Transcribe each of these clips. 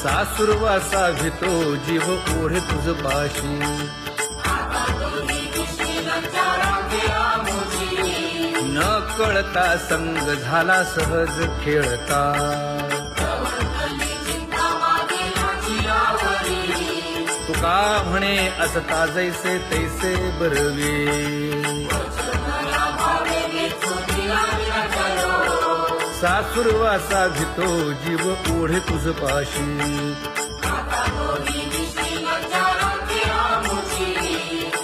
सासुरवासा भितो जीव ओढे तुझ पाशी न कळता संग झाला सहज खेळता तुका म्हणे असता जैसे तैसे बरवे सासुरवासा भितो जीव ओढे तुझ पाशी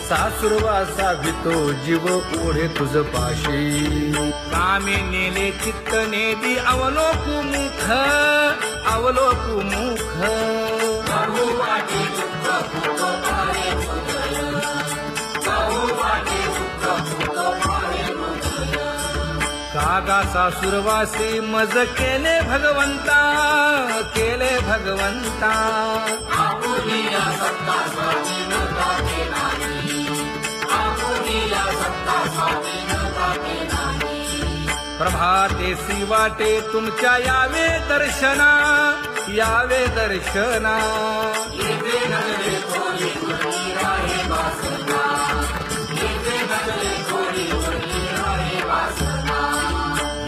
सासुरवासा भितो जीव ओढे तुझ पाशी कामे नेले चित्त नेदी अवलोकु मुख अवलोकु मुख कागा सासुरवासी मज केले भगवंता केले भगवंता प्रभातेसी वाटे तुमच्या यावे दर्शना यावे दर्शना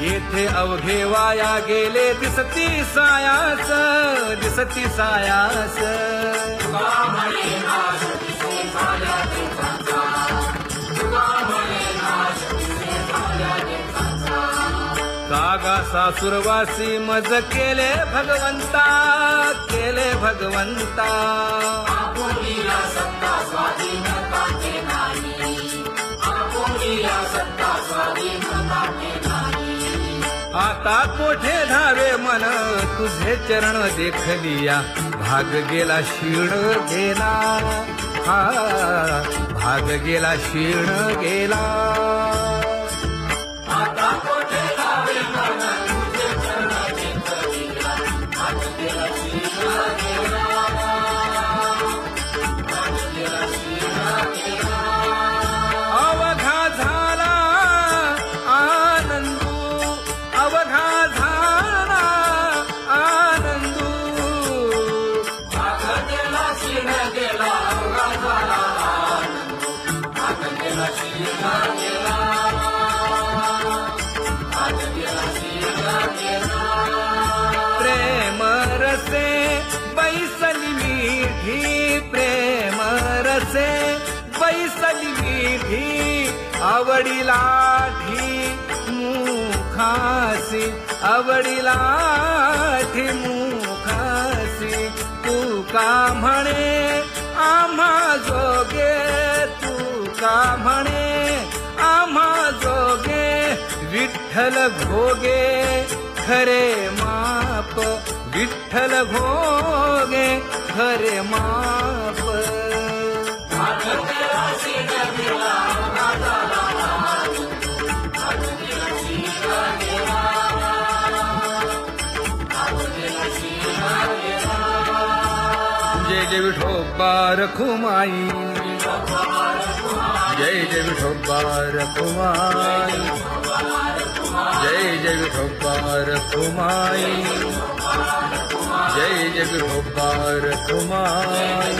येथे अवघे वाया गेले दिसती सायास दिसती सायास कागा सासुरवासी मज केले भगवंता केले भगवंता आता कोठे धावे मन तुझे चरण देखलिया भाग गेला क्षीण गेला हा भाग गेला क्षीण गेला आता कोठे धावे मन तुझे चरण देखलिया भाग गेला क्षीण गेला भाग गेला क्षीण गेला अवघा झाला अवघा झाला आनंदू भाग गेला क्षीण गेला अवघा झाला आनंदू भाग गेला क्षीण गेला भाग गेला क्षीण गेला प्रेम रसे बैसली मीठी प्रेम रसे बैसली मीठी आवडीला मुखासी आवडीला मुखासी तू का म्हणे आम्हा जोगे तू का म्हणे आम्हा जोगे विठ्ठल भोगे खरे माप विठ्ठल भोगे खरे माप जय जय विठोबा रखुमाई जय जय विठोबा रखुमाई जय जय विठोबा रखुमाई जय जय विठोबा रखुमाई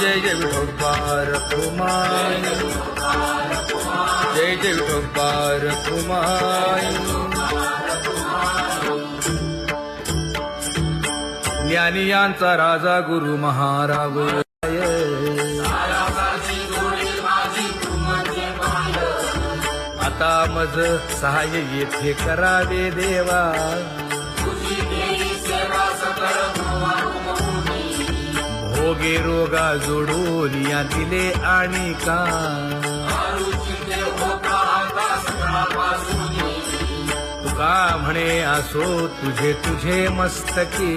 जय जय विठोबा रखुमाई जय जय विठोबा रखुमाई ज्ञानियांचा राजा गुरु महाराज आता मज सहाय्य येथे करावे देवा भोगे रोगा जोडून या दिले आणि का तुका म्हणे असो तुझे तुझे मस्तकी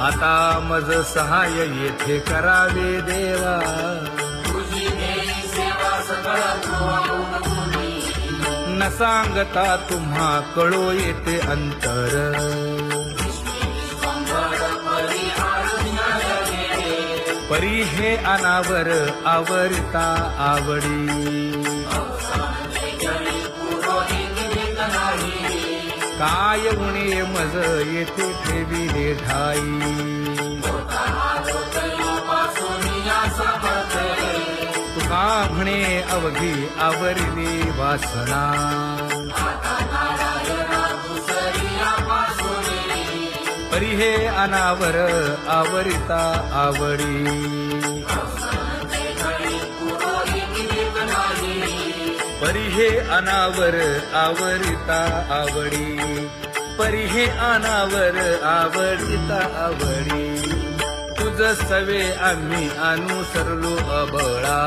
आता मज सहाय्य येथे करावे देवा न सांगता तुम्हा कळो येते अंतर परी हे अनावर आवरता आवडी काय उणे मज येथे ठेविले ठाई तुका म्हणे अवघी आवरली वासना परी हे अनावर आवरिता आवडी परी हे अनावर आवरिता आवडी परी हे अनावर आवडिता आवडी तुझ सवे आम्ही अनुसरलो अबळा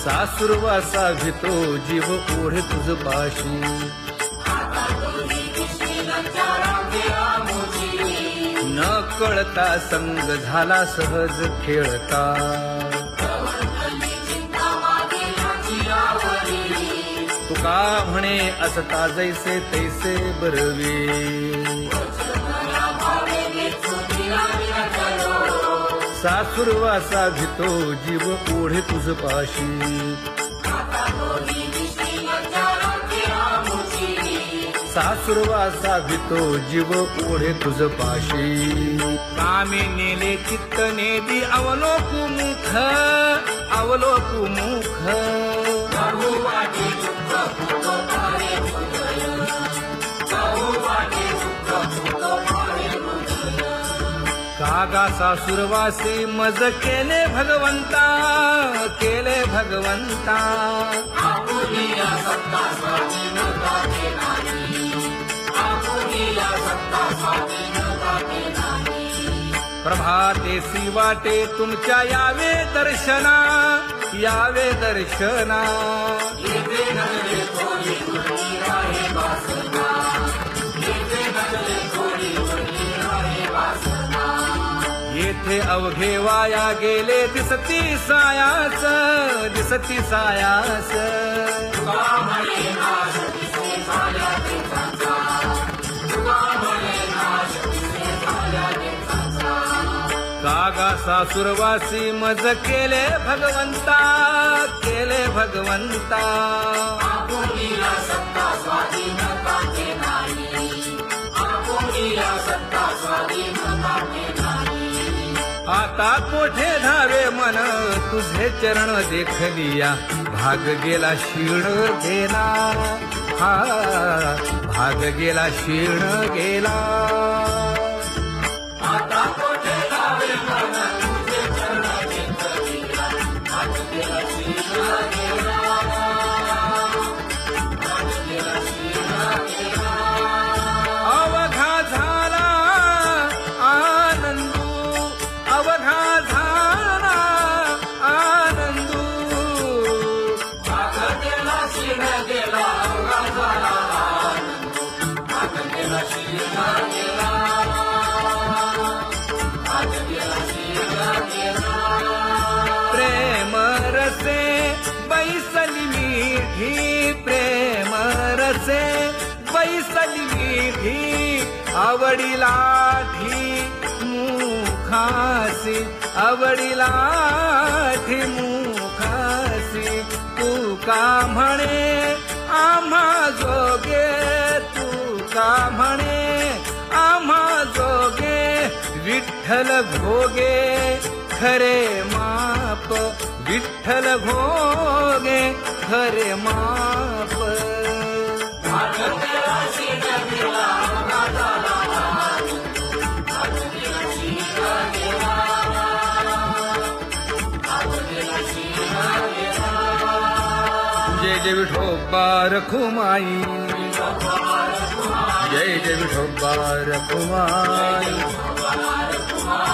सासुरवासा भितो जीव ओढे तुझ पाशी न कळता संग झाला सहज खेळता तुका म्हणे असता जैसे तैसे बरवे सासुरवासा भितो जीव ओढे तुझ पाशी सासुरवासा भितो जीव ओढे तुझ पाशी कामी नेले चित्त नेदी अवलोकु मुख अवलोकु मुख कागा सासुरवासी मज केले भगवंता केले भगवंता प्रभाते वाटे तुमच्या यावे दर्शना यावे दर्शना येथे अवघे वाया गेले दिसती सायास दिसती सायास कागा सासुरवासी मज केले भगवंता केले भगवंता आता कोठे धावे मन तुझे चरण देखलिया भाग गेला क्षीण गेला हा भाग गेला क्षीण गेला आता कोठे धावे मन तुझे चरण देखलिया भाग गेला क्षीण गेला भाग गेला क्षीण गेला अवघा झाला आनंदू अवघा झाला आनंदू भाग गेला क्षीण गेला अवघा झाला आनंदू भाग गेला क्षीण गेला भाग गेला क्षीण गेला प्रेम रसे बैसली मीठी प्रेम रसे बैसली मीठी आवडीला ठी मुखासी आवडीला ठी मुखासी तू का म्हणे आम्हा जोगे तू का म्हणे आम्हा जोगे विठ्ठल भोगे खरे माप विठ्ठल भोगे खरे माप जय जय विठोबा रखुमाई जय जय विठोबा रखुमाई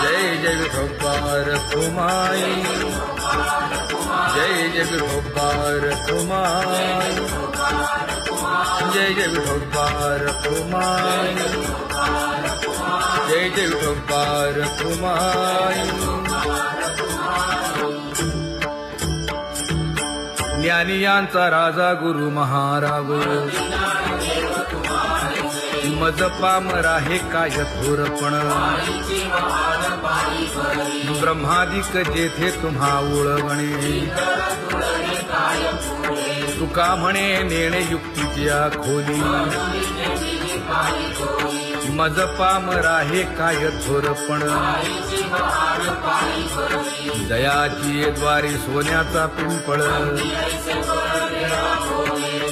जय जय विठोबा रखुमाई जय जय विठोबा रखुमाई जय जय विठोबा रखुमाई जय जय विठोबा रखुमाई ज्ञानियांचा राजा गुरु महाराज मज पामरा हे काय थोरपण ब्रह्मादिक जेथे तुम्हा ओळवणे तुका म्हणे नेणे युक्तीची खोली मज पामरा हे काय थोरपण दयाची द्वारी सोन्याचा पिंपळ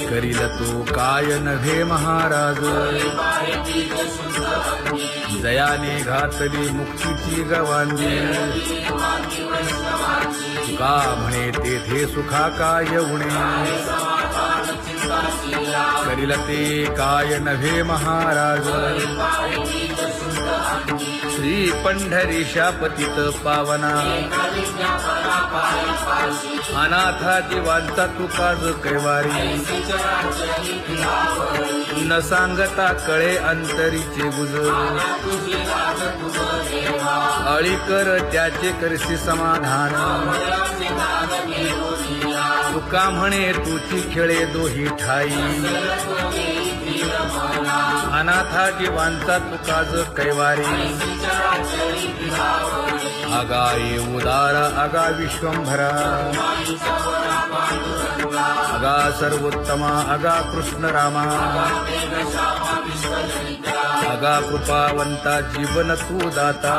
करील तो काय नव्हे महाराज दयाने घातली मुक्तीची गवांगी तुका म्हणे तेथे सुखा काय उणे करील ते काय नव्हे महाराज श्री पंढरीशा पतित पावना अनाथा जीवांचा तुकाज कैवारी न सांगता कळे अंतरीचे गुज अळी कर त्याचे करसी समाधान तुका म्हणे तुची खेळे दोही ठाई अनाथा जीवांचा तुकाज कैवारी आगा ये उदार आगा विश्वंभरा आगा सर्वोत्तमा आगा कृष्ण रामा आगा कृपावंता जीवन तू दाता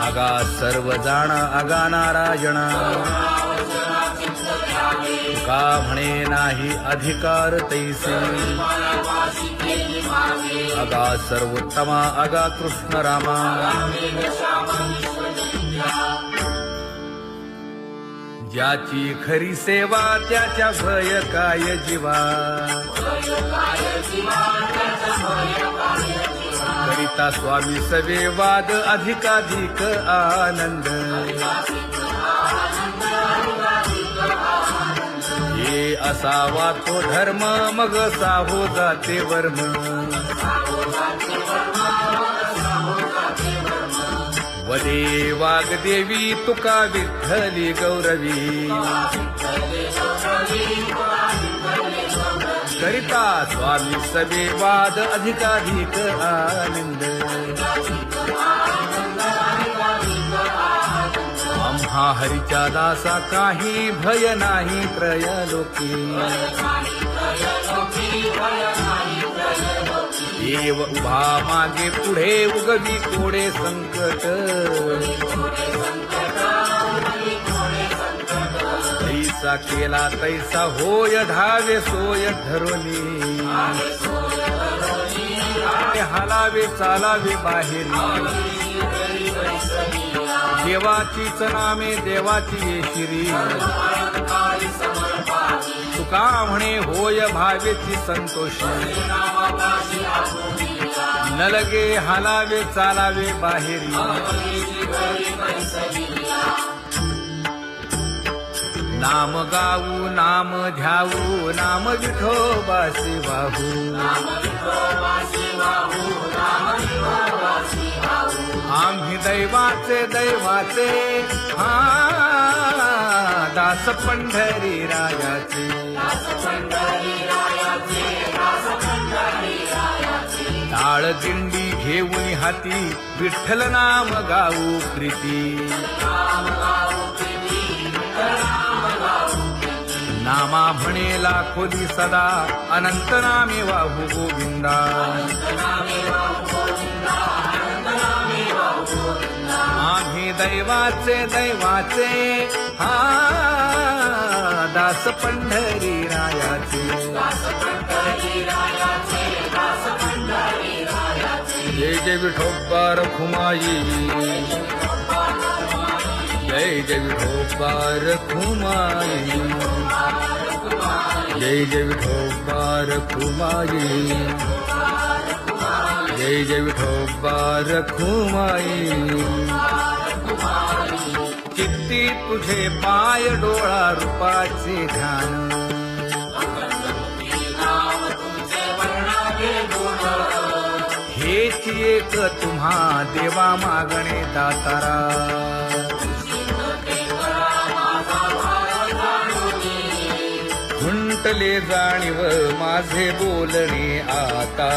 आगा सर्व जाणा आगा नारायणा तुका म्हणे नाही अधिकार तैसे आगा सर्वोत्तमा आगा कृष्ण रामा ज्याची खरी सेवा त्याच्या भय काय जीवा करिता स्वामी सवे वाद अधिकाधिक आनंद हे असावा तो धर्म मग साहो जाते वर्म वदे वाग्देवी तुका विठ्ठली गौरवी करिता स्वामी सवे वाद अधिकाधिक आनंद आम्हा हरीच्या दासा काही भय नाही त्रयलोकी देव उभा मागे पुढे उगवी कोडे संकट तैसा केला तैसा होय धावे सोय धरोनी हालावे चालावे बाहेरी देवाचीच नामे देवाची येशिरी तुका म्हणे होय भावेची संतोषी न लगे हालावे चालावे बाहेरी नाम गाऊ नाम ध्याऊ नाम विठोबासी वाहू आम्ही दैवाचे दैवाचे हा दास पंढरी रायाचे टाळ दिंडी घेऊन हाती विठ्ठल नाम गाऊ प्रीती नामा म्हणेला खोली सदा अनंत नामे वाहू गोविंदा आम्ही दैवाचे दैवाचे हा दास पंढरी रायाचे जय जय विठोबा रखुमाई जय जय विठोबा रखुमाई जय जय विठोबा रखुमाई जय जय विठोबा रखुमाई चित्ती तुझे पाय डोळा रूपाचे ध्यान हेच एक तुम्हा देवा मागणे दातारा खुंटले जाणीव माझे बोलणे आता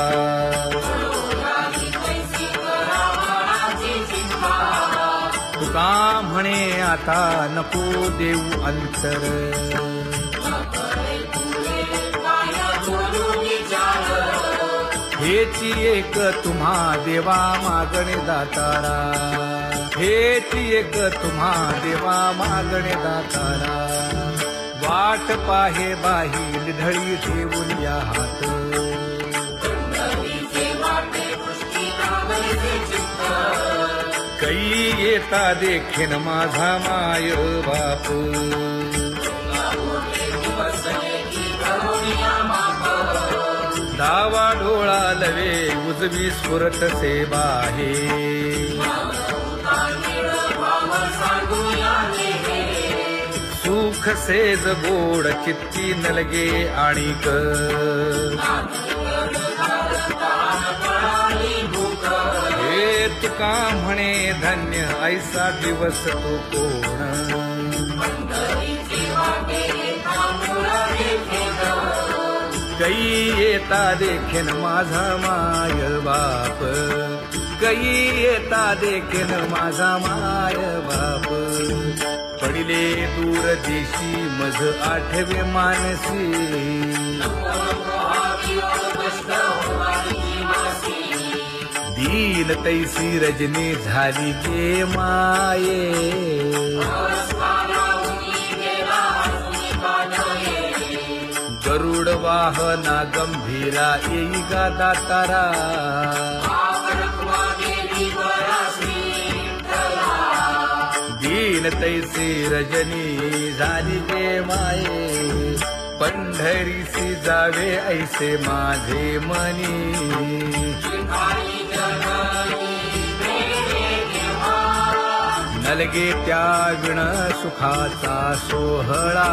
तुका म्हणे आता नको देऊ अंतर, हेची एक तुम्हा देवा मागणे दातारा, हेची एक तुम्हा देवा मागणे दातारा, वाट पाहे बाही ढळी ठेवून या हात, कै येता देखेन माझा माय बाप, डावा डोळा लवे उजवी सुरत से बाहे, सुख सेज गोड चित्ती नलगे आणिक, हे तुका म्हणे धन्य ऐसा दिवस तो कोण, कै येता देखेन माझा माय बाप, कै येता देखेन माझा माय बाप, पडिले दूर देशी मज आठवे मानसी, दीन तैसी रजनी झाली गे माये, गरुड वाहना गंभीरा येई गा दातारा, दीन तैसी रजनी झाली गे माये, पंढरीसी जावे ऐसे माझे मनी, नलगे त्या विण सुखाचा सोहळा,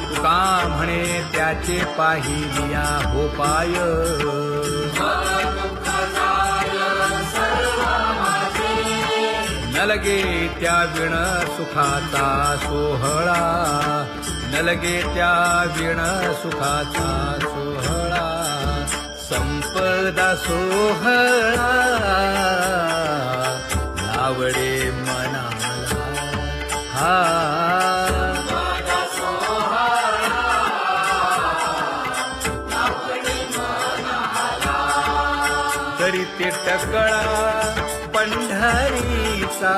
तुका म्हणे त्याचे पाहिलिया हो पाय, नलगे त्या विण सुखाचा सोहळा, नलगे त्या विण सुखाचा सोहळा, संपदा सोहळा लावडे मनाला, हा करीते टकळा पंढरीचा,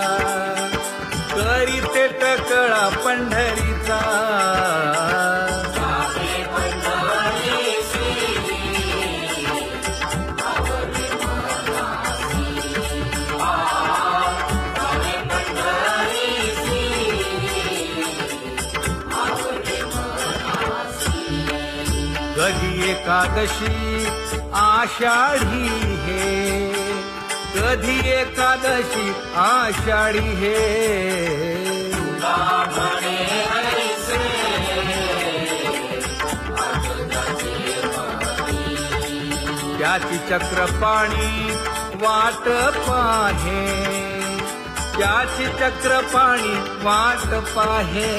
करीते टकळा पंढरीचा, कधी एकादशी आषाढी हे, कधी एकादशी आषाढी हे, त्याची चक्रपाणी वाट पाहे, त्याची चक्रपाणी वाट पाहे,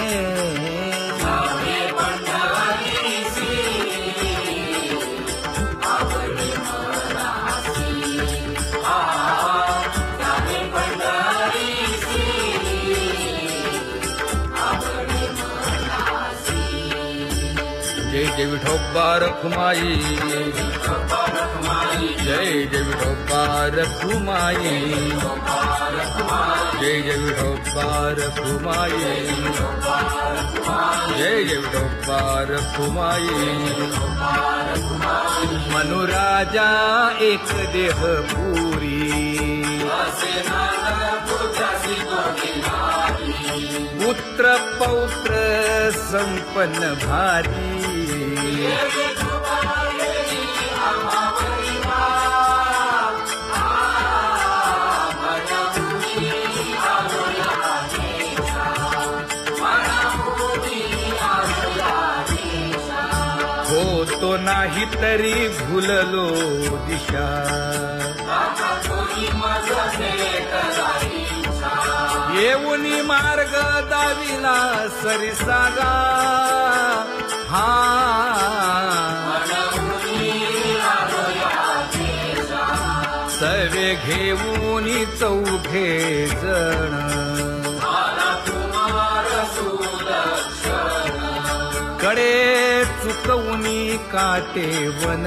जय जय विठोबा रखुमाई, जय जय विठोबा रखुमाई, जय जय विठोबा रखुमाई, जय जय विठोबा रखुमाई, मनुराजा एक देह पुरी, पुत्र पौत्र संपन्न भारी, होतो नाही तरी भुललो दिशा, येऊनी मार्ग दाविला सरिसागा, हा सवे घेऊन चौघे जण कडे चुकवूनी काटे वन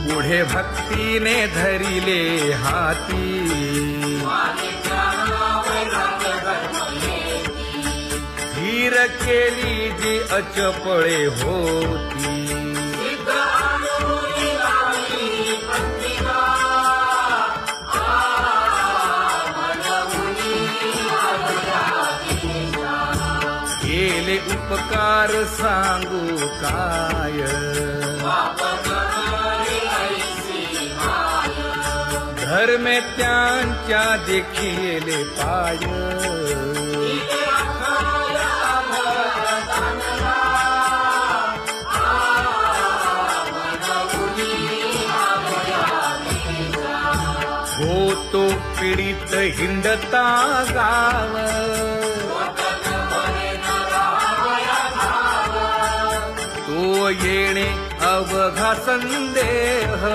पुढे भक्तीने धरिले हाती धीर केली जी अचपळे होती केले उपकार सांगू काय धर्मे त्यांच्या देखिले पाय होतो पीडित हिंडता गाव तो येणे अवघा संदेह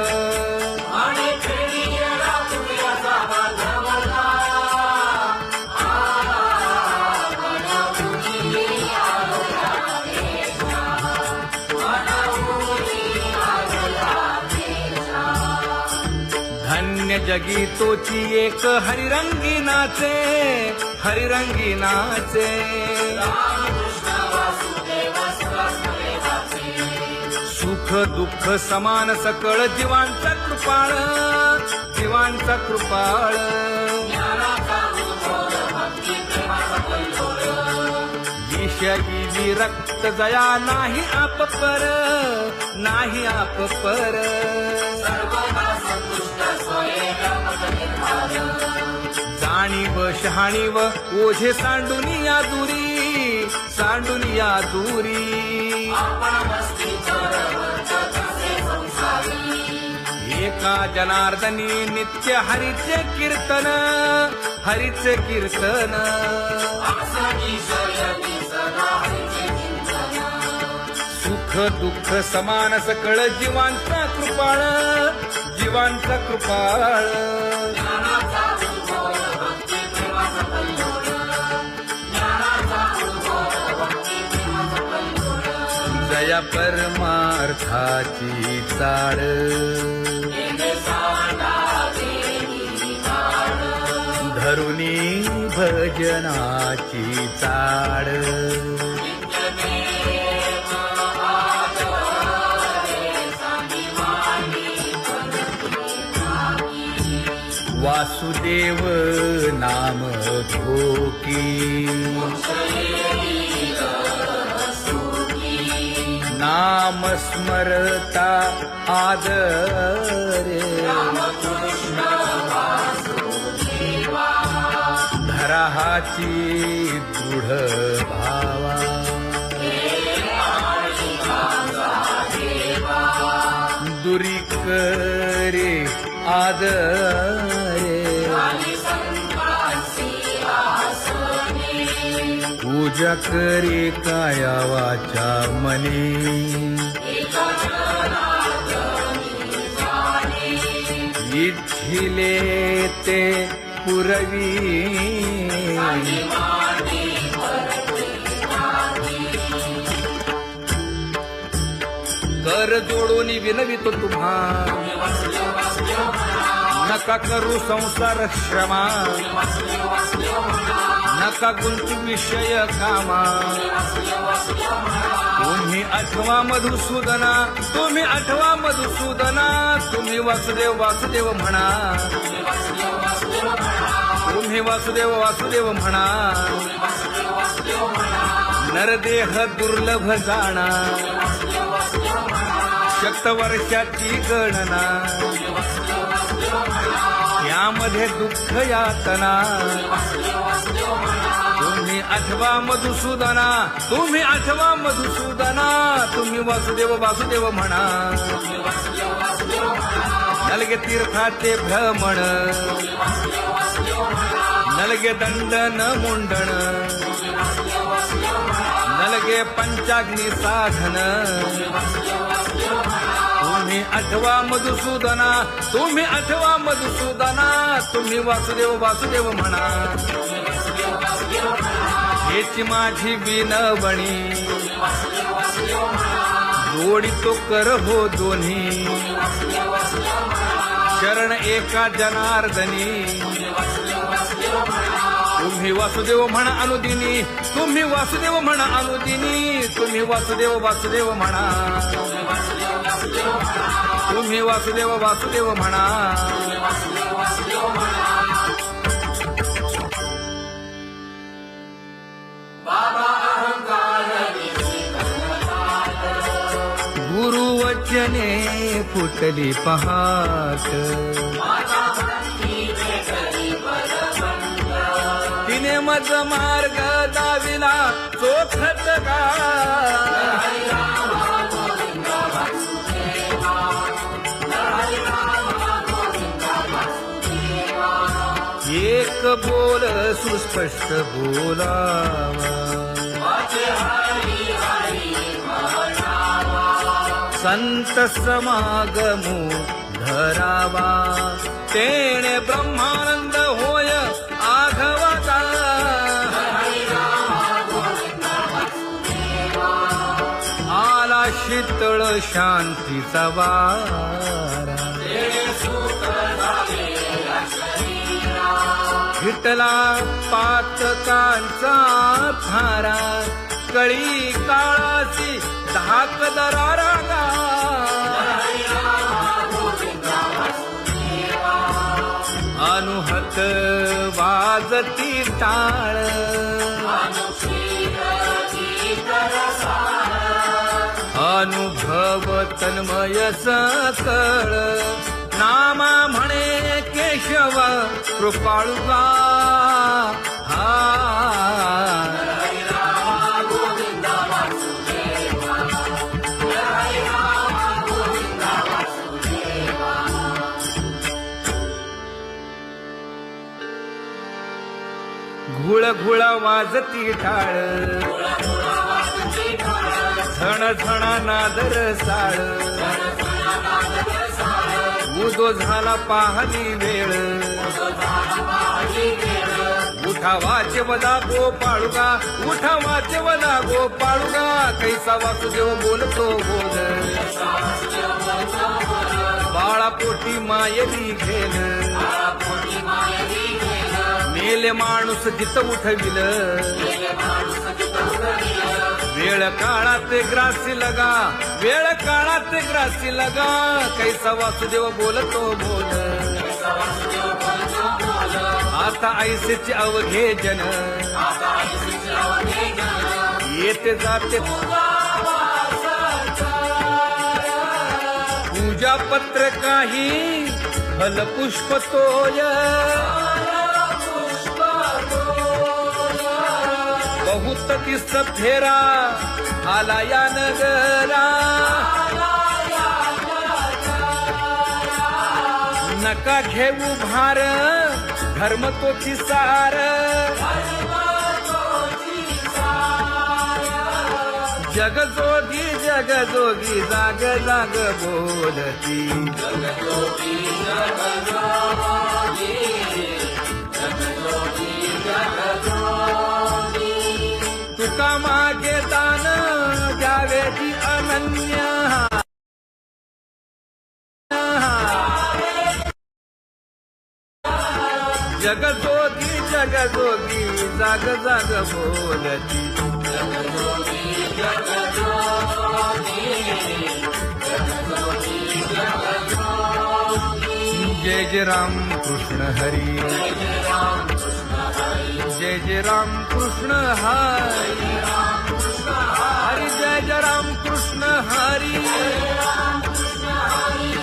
धन्य जगी तोची एक हरिरंगी नाचे हरिरंगी नाचे सुख दुःख समान सकळ जीवांचा कृपाळ जीवांचा कृपाळ विषयी विरक्त जया नाही आप पर नाही आप पर जाणीव शहाणीव ओझे सांडुनिया दूरी एका जनार्दनी नित्य हरीचे कीर्तन सुख दुःख समान सकळ जीवांचा कृपाळ जया परमार्थाची चाळ धरुनी भजनाची चाळ वासुदेव नाम घोकी नाम स्मरता आदरे धराहाची दृढ भावा दुरी करे आदरे पूजा करे काया वाचा मने इच्छिले ते पुरवी कर जोडून विनवितो तुम्हा नका करू संसार श्रमा नका गुंतू विषय कामा तुम्ही आठवा मधुसूदना तुम्ही वासुदेव म्हणा तुम्ही वासुदेव म्हणा नरदेह दुर्लभ जाणा शतवर्षाची गणना यामध्ये दुःख यातना तुम्ही आठवा मधुसूदना तुम्ही वासुदेव म्हणा नलगे तीर्थाचे भ्रमण नलगे दंडन मुंडण नलगे पंचाग्नी साधन तुम्ही आठवा मधुसूदना तुम्ही आठवा मधुसूदना तुम्ही वासुदेव वासुदेव म्हणा हेची माझी विनवणी जोडितो कर हो दोन्ही शरण एका जनार्दनी तुम्ही वासुदेव म्हणा अनुदिनी तुम्ही वासुदेव म्हणा अनुदिनी तुम्ही वासुदेव वासुदेव म्हणा तुम्ही वासुदेव वासुदेव म्हणा गुरुवचने फुटली पहाट तिने मज मार्ग दाविला चोखत गा एक बोल सुस्पष्ट बोलावा संत समागमो धरावा तेणे ब्रह्मानंद होय आघवाचा आला शीतळ शांतीचा वारा विठला पातकांचा थारा कळी काळाची धाक दरारा अनुहत वाजती टाळ अनुभव तन्मय सकळ नामा म्हणे केशव कृपाळुगा घुळ घुळ वाजती टाळ झण झणा नादर साळ उदो झाला पाहली वेळ उठा वाचे वदा गोपाळुगा उठा वाचे वदा गोपाळुगा कैसा वासुदेव बोलतो बोल बाळा पोटी मायली घेल मेले माणूस जित उठविल वेळ काळात ग्रासी लगा वेळ काळात ग्रासी लगा कैसा वासुदेव बोलतो बोल आता ऐसेचे अवघे जन येते जाते पूजा पत्र काही फल पुष्प तोय बहुत किस फेरा आला या नगरा नका घेऊ भार धर्म तोची सार जगजोगी जगजोगी जाग जाग बोलती तुका मागे दान द्यावेची अनन्य जगजोगी जगजोगी जाग जाग बोलती जय जय राम कृष्ण हरी जय जय राम कृष्ण हरी हरि जय जय राम कृष्ण हरी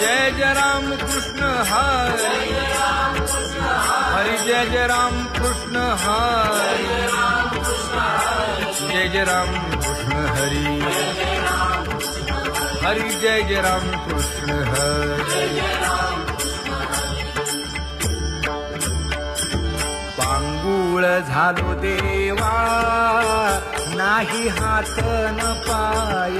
जय जय राम कृष्ण हरी हरि जय जय राम कृष्ण हरी जय जय राम कृष्ण हरी हरि जय जय राम कृष्ण हरी पांगु व्याकुळ झालो देवा नाही हात न पाय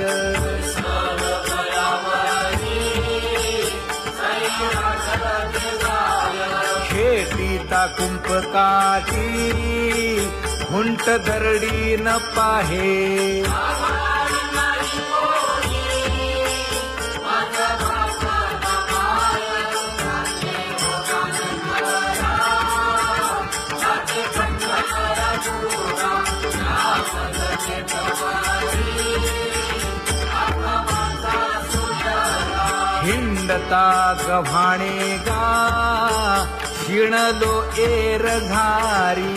शेतीता कुंपकाची हुंट दरडी न पाहे हिंडता गव्हाणे गा शिणलो एर घारी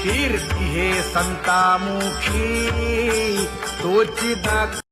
कीर्ती हे संतामुखी तोची दाख